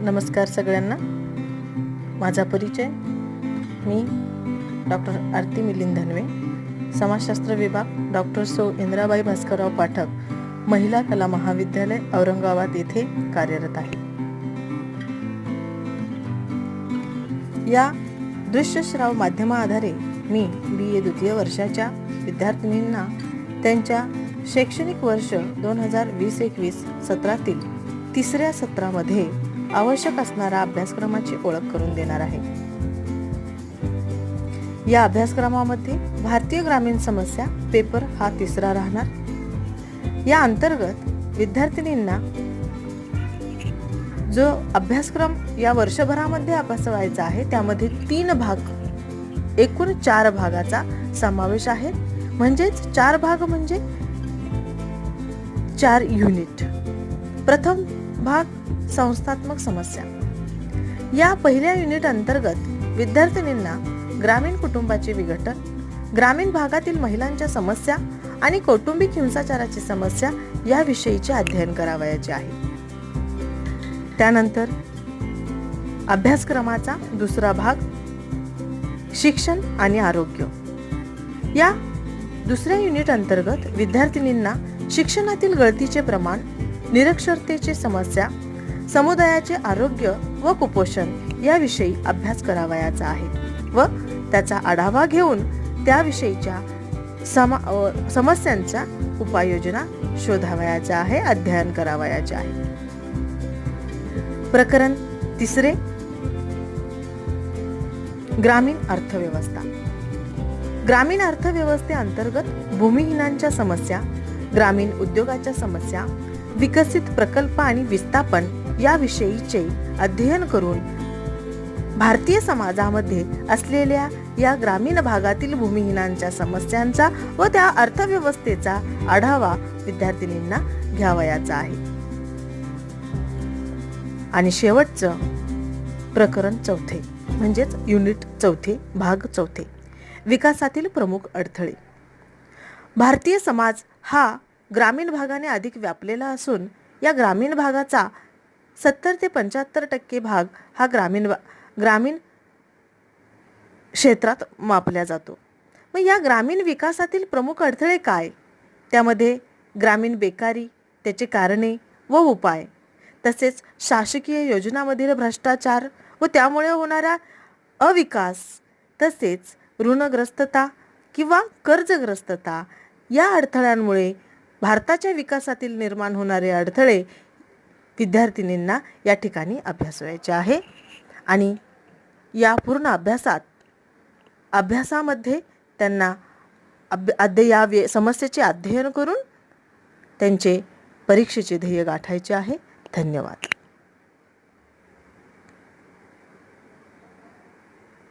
नमस्कार सगळ्यांना. माझा परिचय, मी डॉक्टर आरती मिलिंद धनवे, समाजशास्त्र विभाग, डॉक्टर सौ इंद्राबाई भास्करराव पाठक, महिला कला महाविद्यालय, औरंगाबाद येथे कार्यरत आहे. या दृश्यश्राव माध्यमाआधारे मी BA द्वितीय वर्षाच्या विद्यार्थिनींना त्यांच्या शैक्षणिक वर्ष 2020-21 सत्रातील तिसऱ्या सत्रामध्ये आवश्यक असणाऱ्या अभ्यासक्रमाची ओळख करून देणार आहे. या अभ्यासक्रमामध्ये भारतीय ग्रामीण समस्या पेपर हा तिसरा राहणार. या अंतर्गत विद्यार्थिनींना जो अभ्यासक्रम या वर्षभरामध्ये अभ्यासायचा आहे त्यामध्ये 3 भाग, एकूण 4 भागाचा समावेश आहे. म्हणजेच 4 भाग म्हणजे 4 युनिट. प्रथम भाग संस्थात्मक समस्या. या पहिल्या युनिट अंतर्गत विद्यार्थिनींना ग्रामीण कुटुंबाचे विघटन, ग्रामीण भागातील महिलांच्या समस्या आणि कौटुंबिक हिंसाचाराची समस्या याविषयीचे अध्ययन करावयाचे आहे. त्यानंतर अभ्यासक्रमाचा दुसरा भाग शिक्षण आणि आरोग्य. या दुसऱ्या युनिट अंतर्गत विद्यार्थिनींना शिक्षणातील गळतीचे प्रमाण, निरक्षरतेची समस्या, समुदायाचे आरोग्य व कुपोषण याविषयी अभ्यास करावयाचा आहे व त्याचा आढावा घेऊन त्याविषयीच्या समस्यांच्या उपाययोजना शोधावयाच्या आहे, अध्ययन करावयाचे आहे. प्रकरण तिसरे, ग्रामीण अर्थव्यवस्था. ग्रामीण अर्थव्यवस्थेअंतर्गत भूमिहीनांच्या समस्या, ग्रामीण उद्योगाच्या समस्या, विकसित प्रकल्प आणि विस्थापन याविषयीचे अध्ययन करून भारतीय समाजामध्ये असलेल्या या ग्रामीण भागातील भूमिहीनांच्या समस्यांचा व त्या अर्थव्यवस्थेचा आढावा विद्यार्थिनींना घ्यावयाचा आहे. आणि शेवटचं प्रकरण चौथे म्हणजेच युनिट चौथे, भाग चौथे, विकासातील प्रमुख अडथळे. भारतीय समाज हा ग्रामीण भागाने अधिक व्यापलेला असून या ग्रामीण भागाचा 70 ते 75% भाग हा ग्रामीण क्षेत्रात मापला जातो. मग या ग्रामीण विकासातील प्रमुख अडथळे काय? त्यामध्ये ग्रामीण बेकारी, त्याची कारणे व उपाय, तसेच शासकीय योजनांमधील भ्रष्टाचार व त्यामुळे होणारा अविकास, तसेच ऋणग्रस्तता किंवा कर्जग्रस्तता या अडथळ्यांमुळे भारताच्या विकासातील निर्माण होणारे अडथळे विद्यार्थिनींना या ठिकाणी अभ्यासायचे आहे. आणि या पूर्ण अभ्यासामध्ये त्यांना या समस्येचे अध्ययन करून त्यांचे परीक्षेचे ध्येय गाठायचे आहे. धन्यवाद.